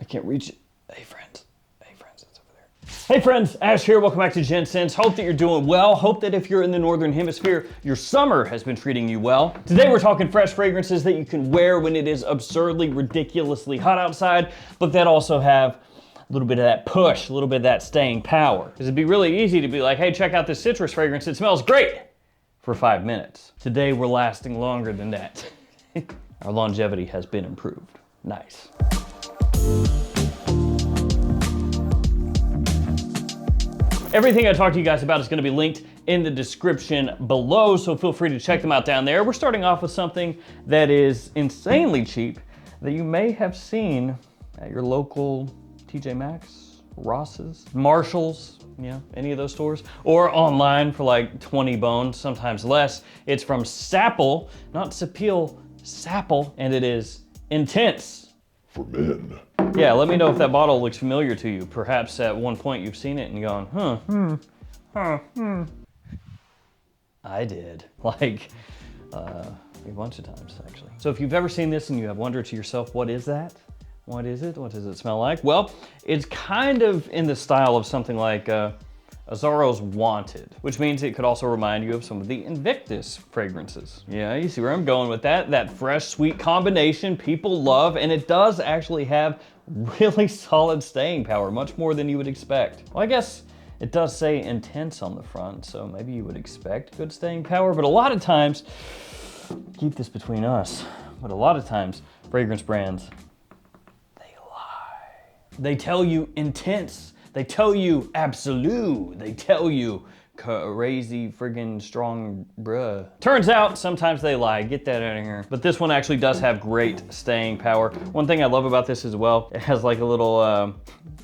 can't reach it. Hey friends, it's over there. Hey friends, Ash here, welcome back to Gents. Hope that you're doing well. Hope that if you're in the Northern Hemisphere, your summer has been treating you well. Today we're talking fresh fragrances that you can wear when it is absurdly, ridiculously hot outside, but that also have a little bit of that push, a little bit of that staying power. Because it'd be really easy to be like, hey, check out this citrus fragrance, it smells great for 5 minutes. Today we're lasting longer than that. Our longevity has been improved. Nice. Everything I talk to you guys about is going to be linked in the description below, so feel free to check them out down there. We're starting off with something that is insanely cheap that you may have seen at your local TJ Maxx, Ross's, Marshall's, yeah, any of those stores, or online for like 20 bones, sometimes less. It's from Sapple, not Sapil, Sapple, and it is Intense. For men. Yeah, let me know if that bottle looks familiar to you. Perhaps at one point you've seen it and gone, I did. Like, a bunch of times, actually. So if you've ever seen this and you have wondered to yourself, what is that? What is it? What does it smell like? Well, it's kind of in the style of something like Azzaro's Wanted, which means it could also remind you of some of the Invictus fragrances. Yeah, you see where I'm going with that. That fresh, sweet combination people love, and it does actually have really solid staying power, much more than you would expect. Well, I guess it does say Intense on the front, so maybe you would expect good staying power, but a lot of times, keep this between us, but a lot of times, fragrance brands, they lie. They tell you Intense. They tell you absolute. They tell you crazy friggin' strong bruh. Turns out sometimes they lie, get that out of here. But this one actually does have great staying power. One thing I love about this as well, it has like a little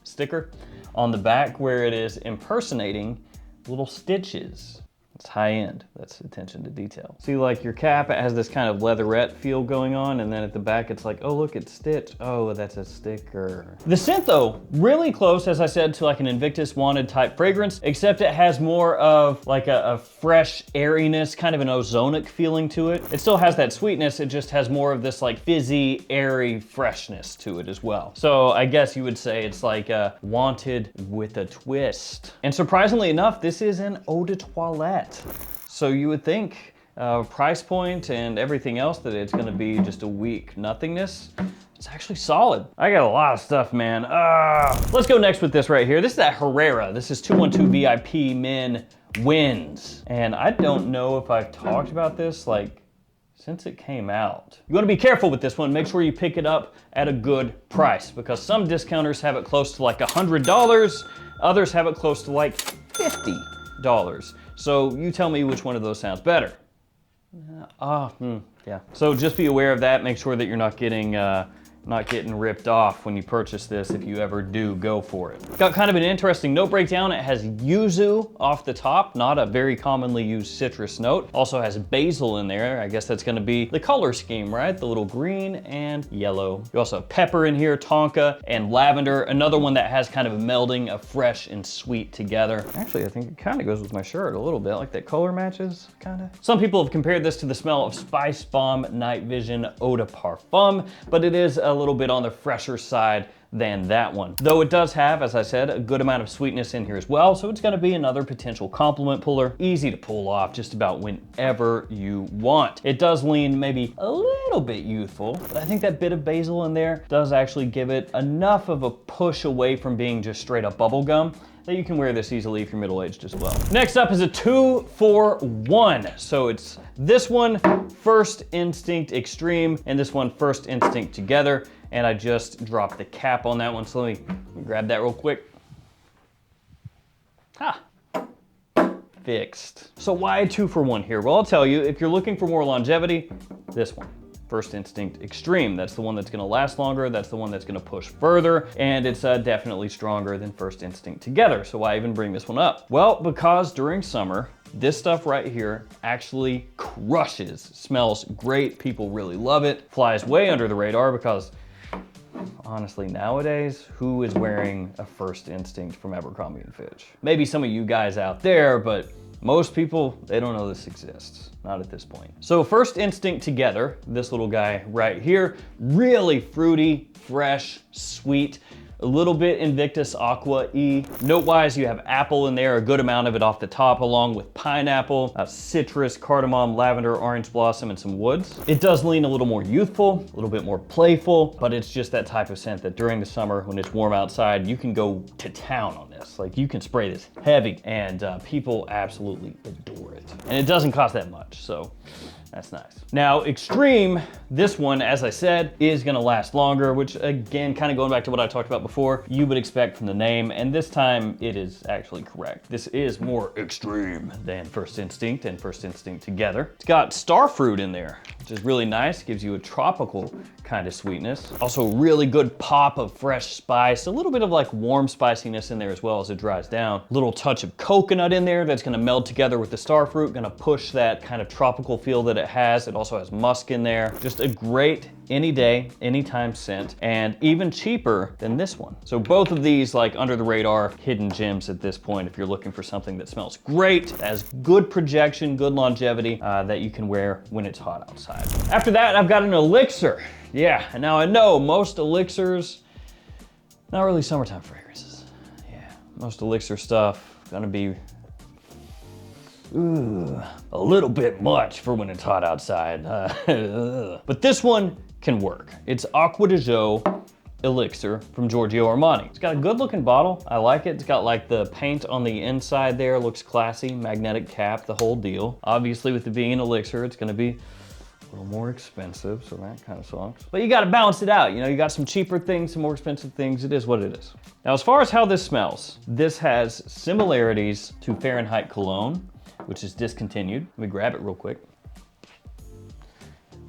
sticker on the back where it is impersonating little stitches. It's high end, that's attention to detail. See, like your cap, it has this kind of leatherette feel going on, and then at the back it's like, oh look, it's stitched. Oh, that's a sticker. The scent though, really close, as I said, to like an Invictus Wanted type fragrance, except it has more of like a fresh airiness, kind of an ozonic feeling to it. It still has that sweetness, it just has more of this like fizzy, airy freshness to it as well. So I guess you would say it's like a Wanted with a twist. And surprisingly enough, this is an eau de toilette. So you would think price point and everything else that it's gonna be just a weak nothingness. It's actually solid. I got a lot of stuff, man. Let's go next with this right here. This is that Herrera. This is 212 VIP Men Wins. And I don't know if I've talked about this like since it came out. You wanna be careful with this one. Make sure you pick it up at a good price because some discounters have it close to like $100. Others have it close to like $50. So you tell me which one of those sounds better. Yeah. So just be aware of that. Make sure that you're not getting ripped off when you purchase this if you ever do go for it. Got kind of an interesting note breakdown. It has yuzu off the top, not a very commonly used citrus note. Also has basil in there. I guess that's gonna be the color scheme, right? The little green and yellow. You also have pepper in here, tonka, and lavender. Another one that has kind of a melding of fresh and sweet together. Actually, I think it kind of goes with my shirt a little bit, like that color matches, kind of. Some people have compared this to the smell of Spice Bomb Night Vision Eau de Parfum, but it is a little bit on the fresher side than that one. Though it does have, as I said, a good amount of sweetness in here as well, so it's gonna be another potential compliment puller. Easy to pull off just about whenever you want. It does lean maybe a little bit youthful, but I think that bit of basil in there does actually give it enough of a push away from being just straight up bubble gum that you can wear this easily if you're middle-aged as well. Next up is a 2-for-1. So it's this one, First Instinct Extreme, and this one, First Instinct together. And I just dropped the cap on that one, so let me grab that real quick. Fixed. So why 2-for-1 here? Well, I'll tell you, if you're looking for more longevity, this one. First Instinct Extreme. That's the one that's gonna last longer, that's the one that's gonna push further, and it's definitely stronger than First Instinct together. So why even bring this one up? Well, because during summer, this stuff right here actually crushes. Smells great, people really love it. Flies way under the radar because honestly, nowadays, who is wearing a First Instinct from Abercrombie & Fitch? Maybe some of you guys out there, but Most people, they don't know this exists. Not at this point. So First Instinct Together, this little guy right here, really fruity, fresh, sweet, a little bit Invictus Aqua-y. Note-wise, you have apple in there, a good amount of it off the top, along with pineapple, citrus, cardamom, lavender, orange blossom, and some woods. It does lean a little more youthful, a little bit more playful, but it's just that type of scent that during the summer, when it's warm outside, you can go to town on this. Like, you can spray this heavy, and people absolutely adore it. And it doesn't cost that much, so that's nice. Now, Extreme, this one, as I said, is gonna last longer, which again, kind of going back to what I talked about before, you would expect from the name, and this time it is actually correct. This is more extreme than First Instinct and First Instinct Together. It's got starfruit in there, which is really nice, gives you a tropical kind of sweetness. Also really good pop of fresh spice, a little bit of like warm spiciness in there as well as it dries down. Little touch of coconut in there that's gonna meld together with the starfruit, gonna push that kind of tropical feel that it has. It also has musk in there. Just a great any day, anytime scent, and even cheaper than this one. So both of these like under the radar hidden gems at this point if you're looking for something that smells great, has good projection, good longevity that you can wear when it's hot outside. After that, I've got an elixir. Yeah, and now I know most elixirs, not really summertime fragrances. Yeah, most elixir stuff gonna be a little bit much for when it's hot outside. But this one can work. It's Acqua di Gio Elixir from Giorgio Armani. It's got a good looking bottle. I like it. It's got like the paint on the inside there, looks classy, magnetic cap, the whole deal. Obviously with it being an elixir, it's gonna be a little more expensive, so that kind of sucks. But you gotta balance it out. You know, you got some cheaper things, some more expensive things. It is what it is. Now, as far as how this smells, this has similarities to Fahrenheit cologne, which is discontinued. Let me grab it real quick.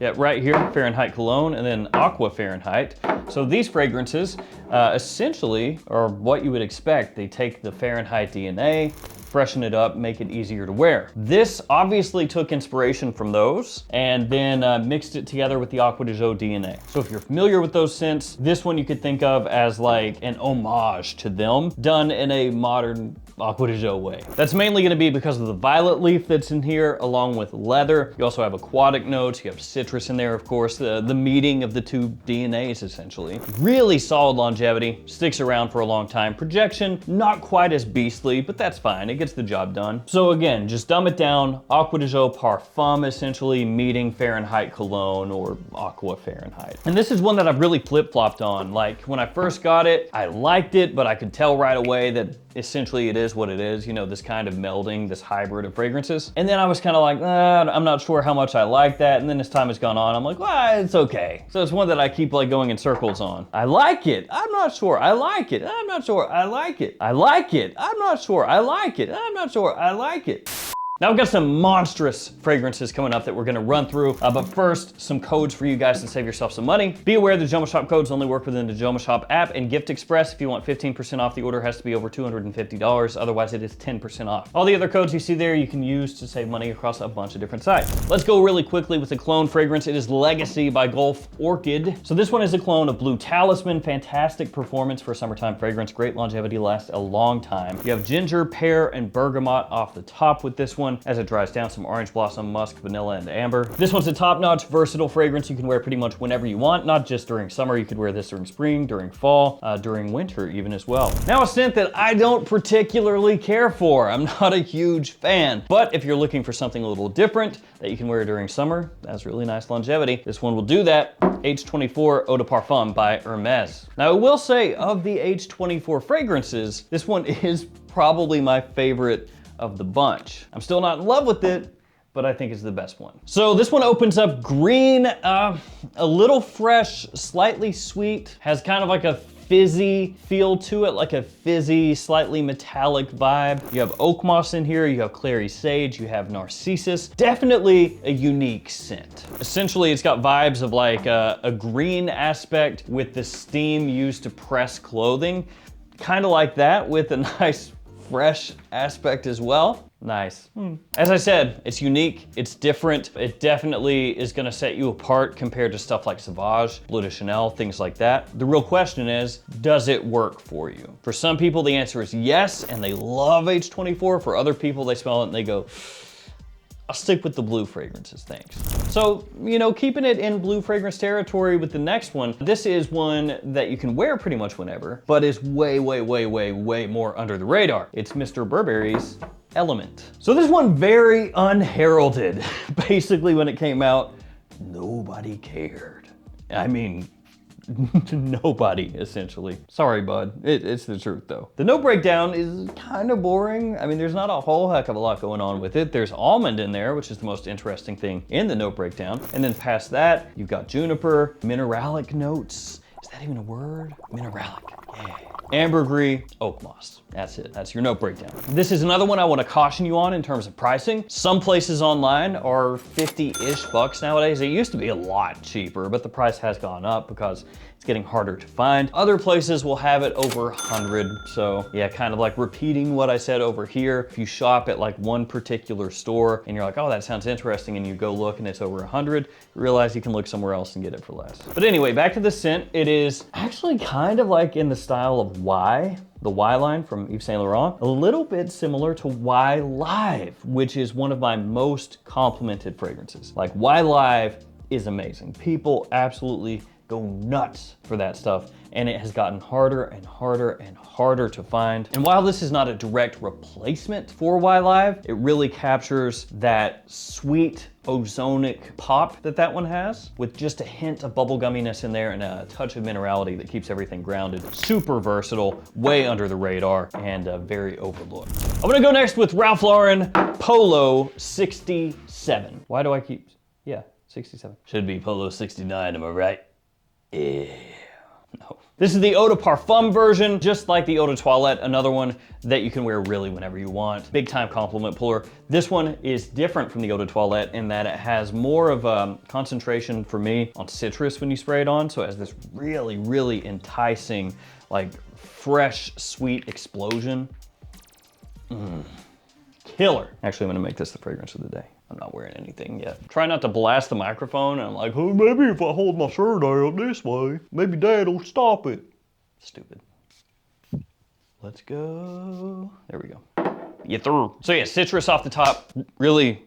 Yeah, right here, Fahrenheit cologne, and then Aqua Fahrenheit. So these fragrances essentially are what you would expect. They take the Fahrenheit DNA, freshen it up, make it easier to wear. This obviously took inspiration from those and then mixed it together with the Acqua di Gio DNA. So if you're familiar with those scents, this one you could think of as like an homage to them, done in a modern Acqua di Gio way. That's mainly gonna be because of the violet leaf that's in here, along with leather. You also have aquatic notes, you have citrus in there, of course, the meeting of the two DNAs, essentially. Really solid longevity, sticks around for a long time. Projection, not quite as beastly, but that's fine, it gets the job done. So again, just dumb it down, Acqua di Gio Parfum, essentially meeting Fahrenheit cologne or Aqua Fahrenheit. And this is one that I've really flip-flopped on. Like, when I first got it, I liked it, but I could tell right away that essentially it is what it is, you know, this kind of melding, this hybrid of fragrances. And then I was kind of like, I'm not sure how much I like that. And then as time has gone on, I'm like, well, it's okay. So it's one that I keep like going in circles on. I like it. I'm not sure. I like it. I'm not sure. I like it. I like it. I'm not sure. I like it. I'm not sure. I like it. Now we've got some monstrous fragrances coming up that we're gonna run through, but first, some codes for you guys to save yourself some money. Be aware the JOMASHOP codes only work within the JOMASHOP app and Gift Express. If you want 15% off, the order has to be over $250, otherwise it is 10% off. All the other codes you see there, you can use to save money across a bunch of different sites. Let's go really quickly with the cologne fragrance. It is Legacy by Gulf Orchid. So this one is a cologne of Blue Talisman, fantastic performance for a summertime fragrance, great longevity, lasts a long time. You have ginger, pear, and bergamot off the top with this one. As it dries down, some orange blossom, musk, vanilla, and amber. This one's a top-notch, versatile fragrance you can wear pretty much whenever you want, not just during summer. You could wear this during spring, during fall, during winter even as well. Now a scent that I don't particularly care for. I'm not a huge fan, but if you're looking for something a little different that you can wear during summer, that's really nice longevity. This one will do that. H24 Odaparfam by Hermes. Now I will say, of the H24 fragrances, this one is probably my favorite of the bunch. I'm still not in love with it, but I think it's the best one. So this one opens up green, a little fresh, slightly sweet, has kind of like a fizzy feel to it, like a fizzy, slightly metallic vibe. You have oak moss in here, you have clary sage, you have narcissus. Definitely a unique scent. Essentially, it's got vibes of like a green aspect with the steam used to press clothing. Kind of like that with a nice fresh aspect as well. Nice. As I said, it's unique, it's different. It definitely is gonna set you apart compared to stuff like Sauvage, Bleu de Chanel, things like that. The real question is, does it work for you? For some people, the answer is yes, and they love H24. For other people, they smell it and they go, I'll stick with the blue fragrances, thanks. So, you know, keeping it in blue fragrance territory with the next one, this is one that you can wear pretty much whenever, but is way, way, way, way, way more under the radar. It's Mr. Burberry's Element. So this one very unheralded. Basically when it came out, nobody cared. I mean, nobody, essentially. Sorry, bud. It's the truth, though. The note breakdown is kind of boring. I mean, there's not a whole heck of a lot going on with it. There's almond in there, which is the most interesting thing in the note breakdown. And then past that, you've got juniper, mineralic notes. Is that even a word? Mineralic, yeah. Ambergris, oak moss. That's it, that's your note breakdown. This is another one I wanna caution you on in terms of pricing. Some places online are 50-ish bucks nowadays. It used to be a lot cheaper, but the price has gone up because it's getting harder to find. Other places will have it over 100. So yeah, kind of like repeating what I said over here. If you shop at like one particular store and you're like, oh, that sounds interesting, and you go look and it's over 100, you realize you can look somewhere else and get it for less. But anyway, back to the scent. It is actually kind of like in the style of Y, the Y line from Yves Saint Laurent, a little bit similar to Y Live, which is one of my most complimented fragrances. Like Y Live is amazing. People absolutely go nuts for that stuff, and it has gotten harder and harder and harder to find. And while this is not a direct replacement for Y Live, it really captures that sweet ozonic pop that one has, with just a hint of bubblegumminess in there and a touch of minerality that keeps everything grounded. Super versatile, way under the radar, and very overlooked. I'm gonna go next with Ralph Lauren Polo 67. Why do I keep, yeah, 67. Should be Polo 69, am I right? Yeah. No. This is the Eau de Parfum version, just like the Eau de Toilette, another one that you can wear really whenever you want. Big time compliment puller. This one is different from the Eau de Toilette in that it has more of a concentration for me on citrus when you spray it on. So it has this really, really enticing, like fresh, sweet explosion. Killer. Actually, I'm gonna make this the fragrance of the day. I'm not wearing anything yet. Try not to blast the microphone, and I'm like, oh, maybe if I hold my shirt out this way, maybe Dad will stop it. Stupid. Let's go. There we go. You through. So yeah, citrus off the top, really,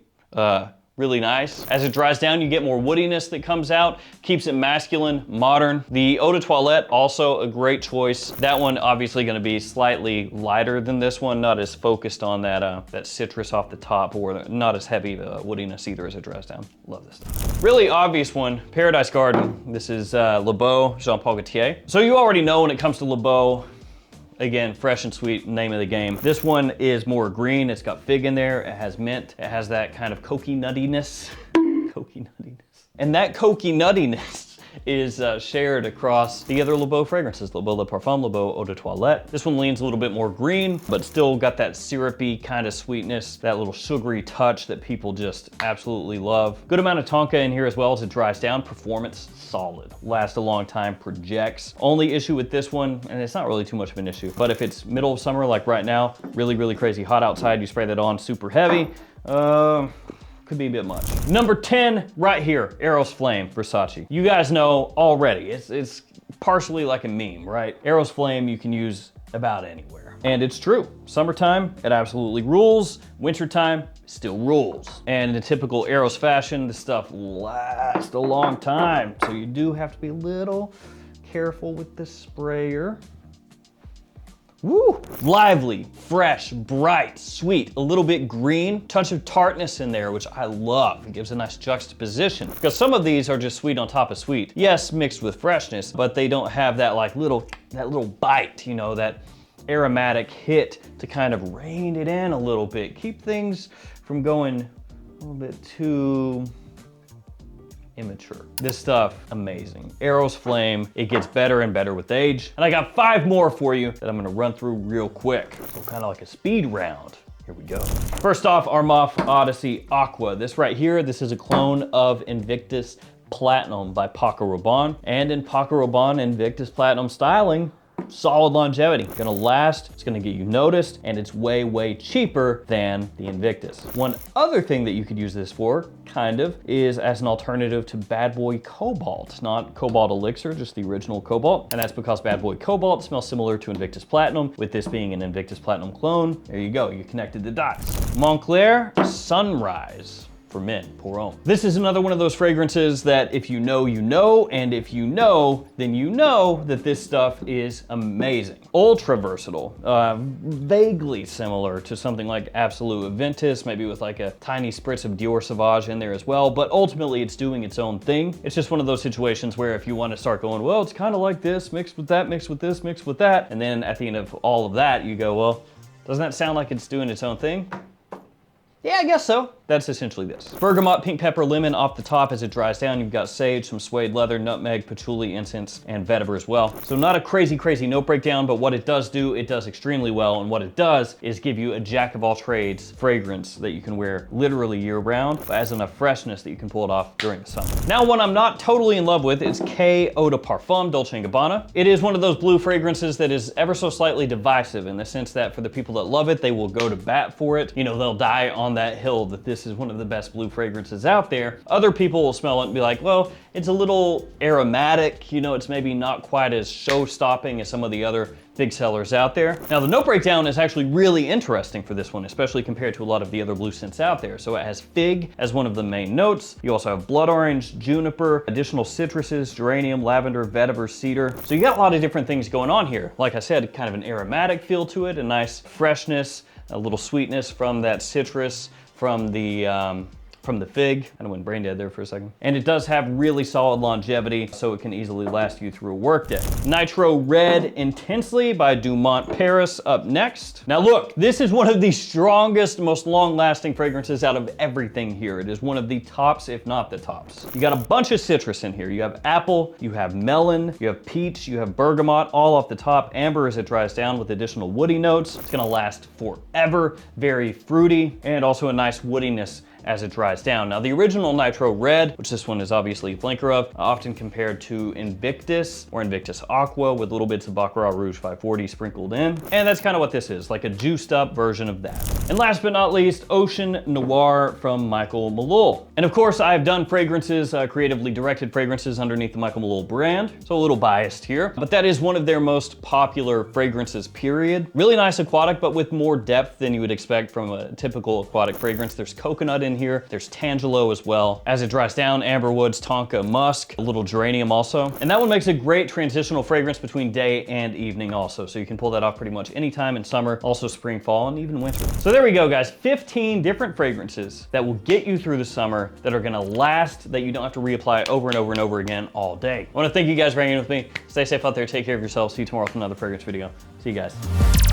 really nice. As it dries down, you get more woodiness that comes out, keeps it masculine, modern. The Eau de Toilette, also a great choice. That one obviously gonna be slightly lighter than this one, not as focused on that, that citrus off the top, or not as heavy woodiness either as it dries down. Love this stuff. Really obvious one, Paradise Garden. This is Le Beau, Jean Paul Gaultier. So you already know when it comes to Le Beau, again, fresh and sweet, name of the game. This one is more green. It's got fig in there. It has mint. It has that kind of cokey nuttiness. Cokey nuttiness. And that cokey nuttiness is shared across the other Le Beau fragrances. Le Beau Le Parfum, Le Beau Eau de Toilette. This one leans a little bit more green, but still got that syrupy kind of sweetness, that little sugary touch that people just absolutely love. Good amount of tonka in here as well as it dries down. Performance, solid. Lasts a long time, projects. Only issue with this one, and it's not really too much of an issue, but if it's middle of summer like right now, really, really crazy hot outside, you spray that on super heavy, could be a bit much. Number 10, right here, Eros Flame, Versace. You guys know already, it's partially like a meme, right? Eros Flame you can use about anywhere. And it's true. Summertime, it absolutely rules. Wintertime, still rules. And in a typical Eros fashion, this stuff lasts a long time. So you do have to be a little careful with the sprayer. Woo! Lively, fresh, bright, sweet, a little bit green, touch of tartness in there, which I love. It gives a nice juxtaposition. Because some of these are just sweet on top of sweet. Yes, mixed with freshness, but they don't have that like little bite, you know, that aromatic hit to kind of rein it in a little bit. Keep things from going a little bit too immature. This stuff, amazing. Eros Flame, it gets better and better with age. And I got 5 more for you that I'm gonna run through real quick. So kind of like a speed round. Here we go. First off, Armani Odyssey Aqua. This right here, this is a clone of Invictus Platinum by Paco Rabanne. And in Paco Rabanne Invictus Platinum styling, solid longevity. Gonna last, it's gonna get you noticed, and it's way, way cheaper than the Invictus. One other thing that you could use this for, kind of, is as an alternative to Bad Boy Cobalt. Not Cobalt Elixir, just the original Cobalt. And that's because Bad Boy Cobalt smells similar to Invictus Platinum. With this being an Invictus Platinum clone, there you go, you connected the dots. Moncler Sunrise. For men, pour homme. This is another one of those fragrances that if you know, you know, and if you know, then you know that this stuff is amazing. Ultra versatile, vaguely similar to something like Absolute Aventus, maybe with like a tiny spritz of Dior Sauvage in there as well, but ultimately it's doing its own thing. It's just one of those situations where if you want to start going, well, it's kind of like this, mixed with that, mixed with this, mixed with that, and then at the end of all of that, you go, well, doesn't that sound like it's doing its own thing? Yeah, I guess so. That's essentially this. Bergamot, pink pepper, lemon off the top as it dries down. You've got sage, some suede leather, nutmeg, patchouli, incense, and vetiver as well. So not a crazy, crazy note breakdown, but what it does do, it does extremely well. And what it does is give you a jack of all trades fragrance that you can wear literally year round, but has enough freshness that you can pull it off during the summer. Now, one I'm not totally in love with is H24 Odaparfam Dolce Gabbana. It is one of those blue fragrances that is ever so slightly divisive in the sense that for the people that love it, they will go to bat for it. You know, they'll die on that hill that this is one of the best blue fragrances out there. Other people will smell it and be like, well, it's a little aromatic, you know, it's maybe not quite as show-stopping as some of the other big sellers out there. Now, the note breakdown is actually really interesting for this one, especially compared to a lot of the other blue scents out there. So it has fig as one of the main notes. You also have blood orange, juniper, additional citruses, geranium, lavender, vetiver, cedar. So you got a lot of different things going on here. Like I said, kind of an aromatic feel to it, a nice freshness, a little sweetness from that citrus, from the fig. I went brain dead there for a second. And it does have really solid longevity, so it can easily last you through a workday. Nitro Red Intensely by Dumont Paris up next. Now look, this is one of the strongest, most long-lasting fragrances out of everything here. It is one of the tops, if not the tops. You got a bunch of citrus in here. You have apple, you have melon, you have peach, you have bergamot, all off the top. Amber as it dries down with additional woody notes. It's gonna last forever. Very fruity, and also a nice woodiness as it dries down. Now, the original Nitro Red, which this one is obviously a flanker of, often compared to Invictus or Invictus Aqua with little bits of Baccarat Rouge 540 sprinkled in. And that's kind of what this is, like a juiced up version of that. And last but not least, Ocean Noir from Michael Malul. And of course, I've done fragrances, creatively directed fragrances underneath the Michael Malul brand, so a little biased here. But that is one of their most popular fragrances, period. Really nice aquatic, but with more depth than you would expect from a typical aquatic fragrance. There's coconut in here. There's tangelo as well. As it dries down, amberwoods, tonka, musk, a little geranium also. And that one makes a great transitional fragrance between day and evening also. So you can pull that off pretty much any time in summer, also spring, fall, and even winter. So there we go, guys. 15 different fragrances that will get you through the summer, that are gonna last, that you don't have to reapply over and over and over again all day. I wanna thank you guys for hanging with me. Stay safe out there. Take care of yourselves. See you tomorrow with another fragrance video. See you guys.